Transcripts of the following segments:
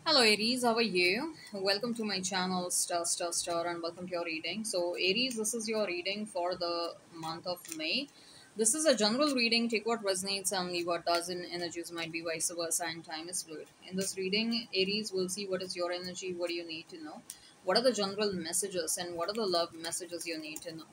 Hello Aries, how are you? Welcome to my channel Star and welcome to your reading. So Aries, this is your reading for the month of May. This is a general reading. Take what resonates and leave what doesn't. Energies might be vice versa and time is fluid. In this reading, Aries will see what is your energy, what do you need to know, what are the general messages and what are the love messages you need to know.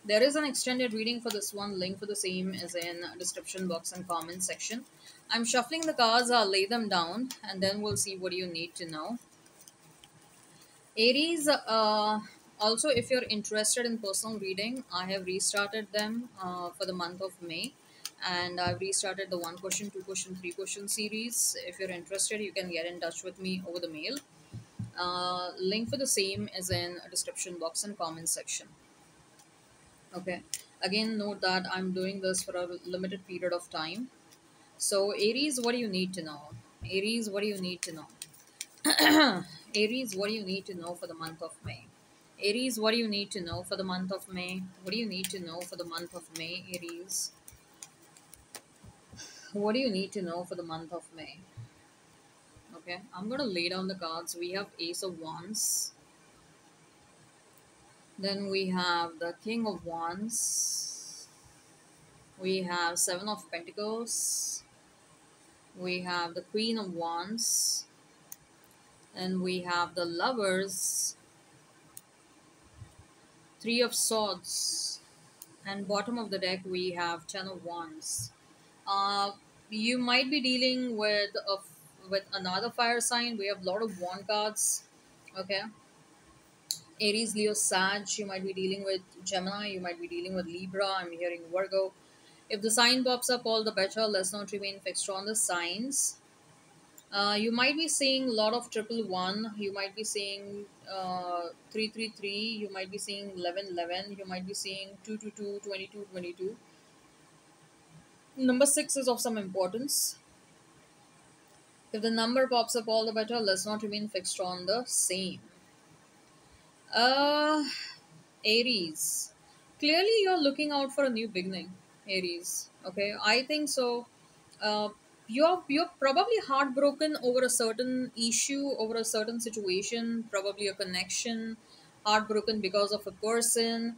There is an extended reading for this one. Link for the same is in description box and comment section. I'm shuffling the cards. I'll lay them down and then we'll see what you need to know. Aries, also if you're interested in personal reading, I have restarted them for the month of May. And I've restarted the one question, two question, three question series. If you're interested, you can get in touch with me over the mail. Link for the same is in description box and comment section. Okay. Again, note that I'm doing this for a limited period of time. So, Aries, what do you need to know? Aries, what do you need to know? Aries, what do you need to know for the month of May? Aries, what do you need to know for the month of May? What do you need to know for the month of May, Aries? What do you need to know for the month of May? Okay, I'm gonna lay down the cards. We have Ace of Wands. Then we have the King of Wands. We have Seven of Pentacles. We have the Queen of Wands, and we have the Lovers, Three of Swords, and bottom of the deck we have Ten of Wands. Uh, you might be dealing with another fire sign. We have a lot of wand cards. Okay, Aries, Leo, Sag. You might be dealing with Gemini. You might be dealing with Libra. I'm hearing Virgo. If the sign pops up, all the better. Let's not remain fixed on the signs. You might be seeing a lot of triple one. You might be seeing 333. You might be seeing 1111. You might be seeing 222, 2222. Number six is of some importance. If the number pops up, all the better. Let's not remain fixed on the same. Uh, Aries. Clearly, you're looking out for a new beginning, Aries. Okay, I think so. Uh, you're probably heartbroken over a certain issue, over a certain situation, probably a connection, heartbroken because of a person,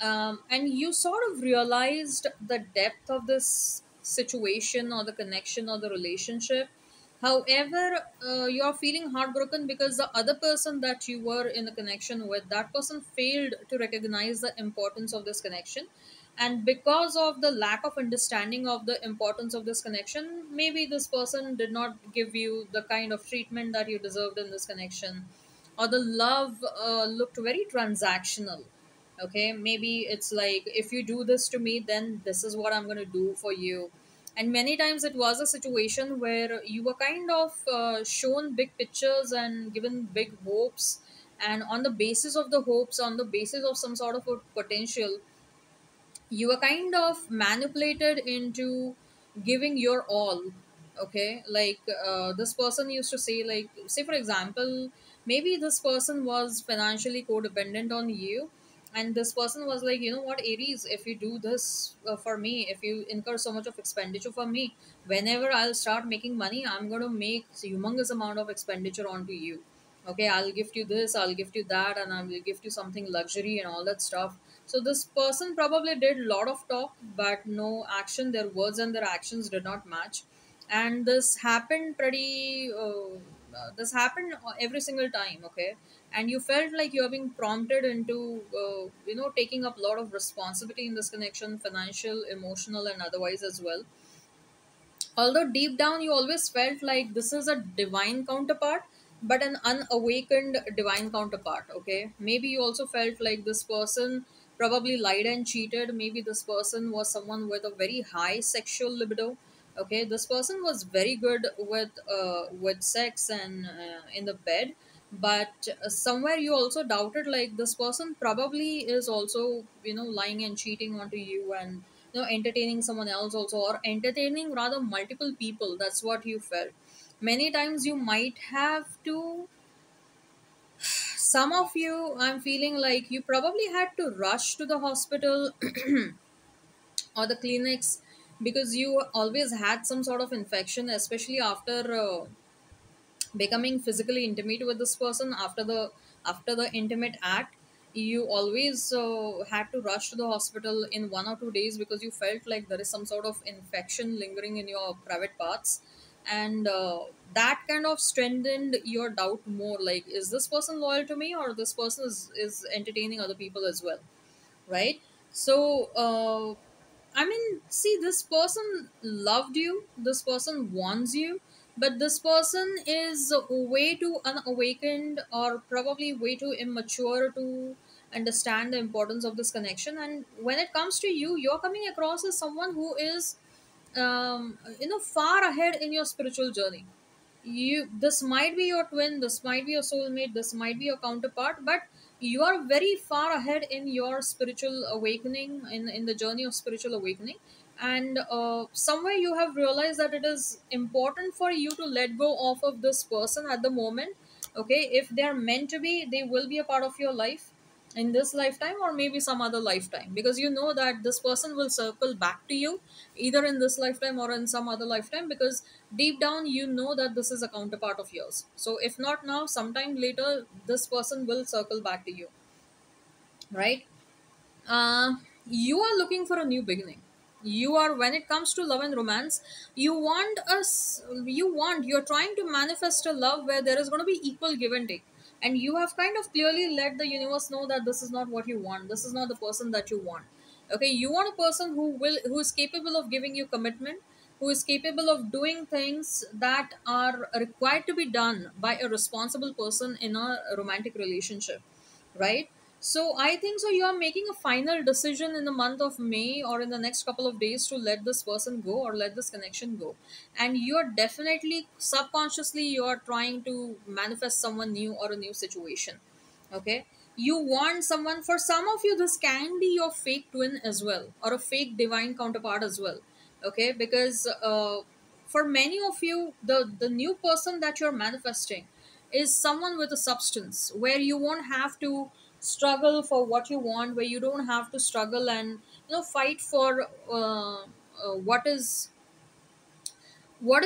and you sort of realized the depth of this situation or the connection or the relationship. However, you're feeling heartbroken because the other person that you were in a connection with, that person failed to recognize the importance of this connection. And because of the lack of understanding of the importance of this connection, maybe this person did not give you the kind of treatment that you deserved in this connection, or the love looked very transactional. Okay, maybe it's like, if you do this to me, then this is what I'm going to do for you. And many times it was a situation where you were kind of shown big pictures and given big hopes, and on the basis of the hopes, on the basis of some sort of a potential, you were kind of manipulated into giving your all. Okay, like this person used to say, like, say for example, maybe this person was financially codependent on you, and this person was like, you know what, Aries, if you do this for me, if you incur so much of expenditure for me, whenever I'll start making money, I'm going to make humongous amount of expenditure onto you. Okay, I'll gift you this, I'll gift you that, and I will gift you something luxury and all that stuff. So this person probably did a lot of talk but no action. Their words and their actions did not match, and this happened pretty this happened every single time. Okay, and you felt like you are being prompted into taking up a lot of responsibility in this connection, financial, emotional, and otherwise as well. Although deep down you always felt like this is a divine counterpart, but an unawakened divine counterpart. Okay, maybe you also felt like this person probably lied and cheated. Maybe this person was someone with a very high sexual libido. Okay, this person was very good with sex and in the bed, but somewhere you also doubted, like, this person probably is also lying and cheating onto you, and entertaining someone else also, or entertaining rather multiple people. That's what you felt. Many times you might have to, some of you, I'm feeling like you probably had to rush to the hospital or the clinics, because you always had some sort of infection, especially after becoming physically intimate with this person. After the intimate act, you always had to rush to the hospital in 1 or 2 days because you felt like there is some sort of infection lingering in your private parts. And that kind of strengthened your doubt more, like, is this person loyal to me, or this person is entertaining other people as well, right? So I mean, see, this person loved you, this person wants you, but this person is way too unawakened, or probably way too immature to understand the importance of this connection. And when it comes to you, you're coming across as someone who is far ahead in your spiritual journey. This might be your twin, this might be your soulmate, this might be your counterpart, but you are very far ahead in your spiritual awakening, in the journey of spiritual awakening. And somewhere you have realized that it is important for you to let go of this person at the moment. Okay, if they are meant to be, they will be a part of your life in this lifetime or maybe some other lifetime, because you know that this person will circle back to you either in this lifetime or in some other lifetime, because deep down you know that this is a counterpart of yours. So if not now, sometime later this person will circle back to you, right? uh, you are looking for a new beginning. You are, when it comes to love and romance, you're trying to manifest a love where there is going to be equal give and take. And you have kind of clearly let the universe know that this is not what you want, this is not the person that you want. Okay, you want a person who is capable of giving you commitment, who is capable of doing things that are required to be done by a responsible person in a romantic relationship, right? So I think so. You are making a final decision in the month of May or in the next couple of days to let this person go or let this connection go. And you are definitely subconsciously you are trying to manifest someone new or a new situation. Okay. You want someone, for some of you, this can be your fake twin as well, or a fake divine counterpart as well. Okay. Because for many of you, the new person that you're manifesting is someone with a substance, where you won't have to struggle for what you want, where you don't have to struggle and fight for what is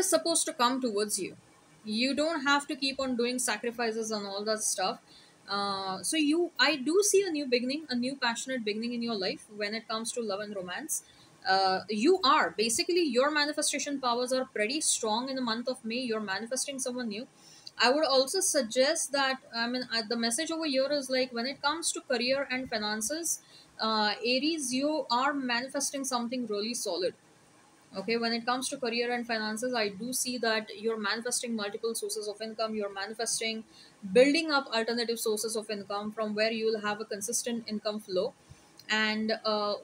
supposed to come towards you. You don't have to keep on doing sacrifices and all that stuff. So I do see a new beginning, a new passionate beginning in your life when it comes to love and romance. You are basically, your manifestation powers are pretty strong in the month of May. You're manifesting someone new. I would also suggest that, I mean, the message over here is like, when it comes to career and finances, Aries, you are manifesting something really solid. Okay, when it comes to career and finances, I do see that you're manifesting multiple sources of income. You're manifesting building up alternative sources of income from where you will have a consistent income flow. And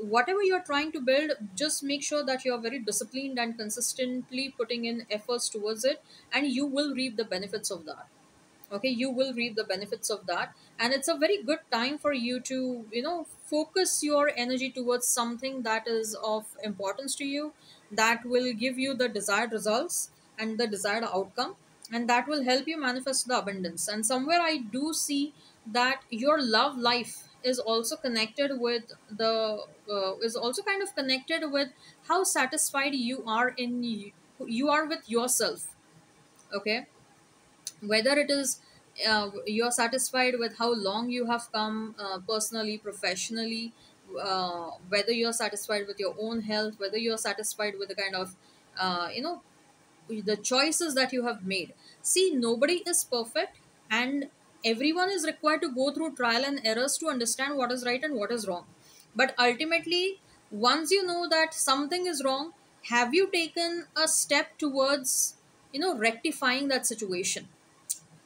whatever you're trying to build, just make sure that you're very disciplined and consistently putting in efforts towards it, and you will reap the benefits of that. Okay, you will reap the benefits of that. And it's a very good time for you to focus your energy towards something that is of importance to you, that will give you the desired results and the desired outcome, and that will help you manifest the abundance. And somewhere I do see that your love life is also connected with the is also kind of connected with how satisfied you are with yourself. Okay, whether it is you're satisfied with how long you have come, personally, professionally, whether you're satisfied with your own health, whether you're satisfied with the kind of the choices that you have made. See, nobody is perfect, and everyone is required to go through trial and errors to understand what is right and what is wrong. But ultimately, once you know that something is wrong, have you taken a step towards rectifying that situation?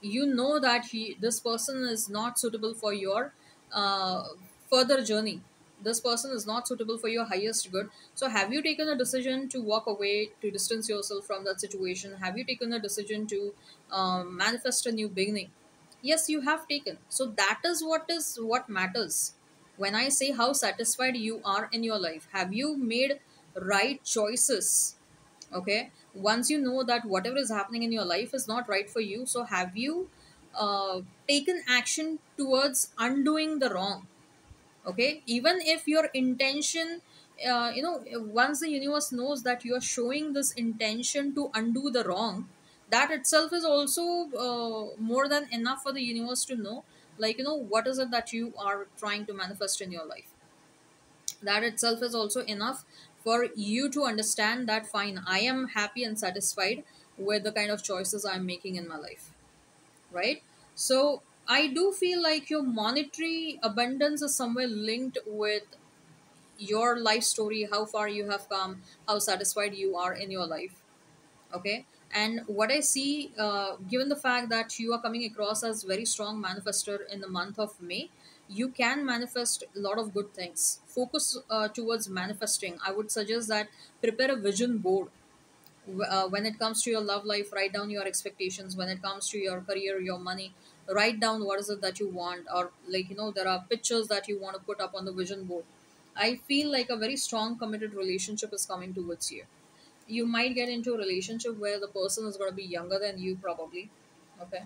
You know that this person is not suitable for your uh, further journey. This person is not suitable for your highest good. So have you taken a decision to walk away, to distance yourself from that situation? Have you taken a decision to manifest a new beginning? Yes, you have taken. So that is what matters. When I say how satisfied you are in your life, have you made right choices? Okay, once you know that whatever is happening in your life is not right for you, so have you taken action towards undoing the wrong? Okay, even if your intention, once the universe knows that you are showing this intention to undo the wrong, That itself is also more than enough for the universe to know, like, what is it that you are trying to manifest in your life. That itself is also enough for you to understand that fine, I am happy and satisfied with the kind of choices I'm making in my life, right? So I do feel like your monetary abundance is somewhere linked with your life story, how far you have come, how satisfied you are in your life. Okay. And what I see, given the fact that you are coming across as very strong manifester in the month of May, you can manifest a lot of good things. Focus towards manifesting. I would suggest that prepare a vision board. When it comes to your love life, write down your expectations. When it comes to your career, your money, write down what is it that you want, or like, there are pictures that you want to put up on the vision board. I feel like a very strong committed relationship is coming towards you. You might get into a relationship where the person is going to be younger than you, probably. Okay.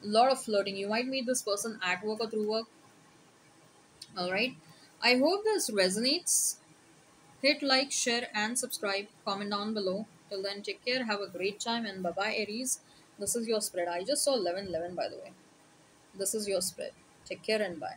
A lot of flirting. You might meet this person at work or through work. All right. I hope this resonates. Hit like, share, and subscribe. Comment down below. Till then, take care. Have a great time, and bye bye, Aries. This is your spread. I just saw 1111, by the way. This is your spread. Take care and bye.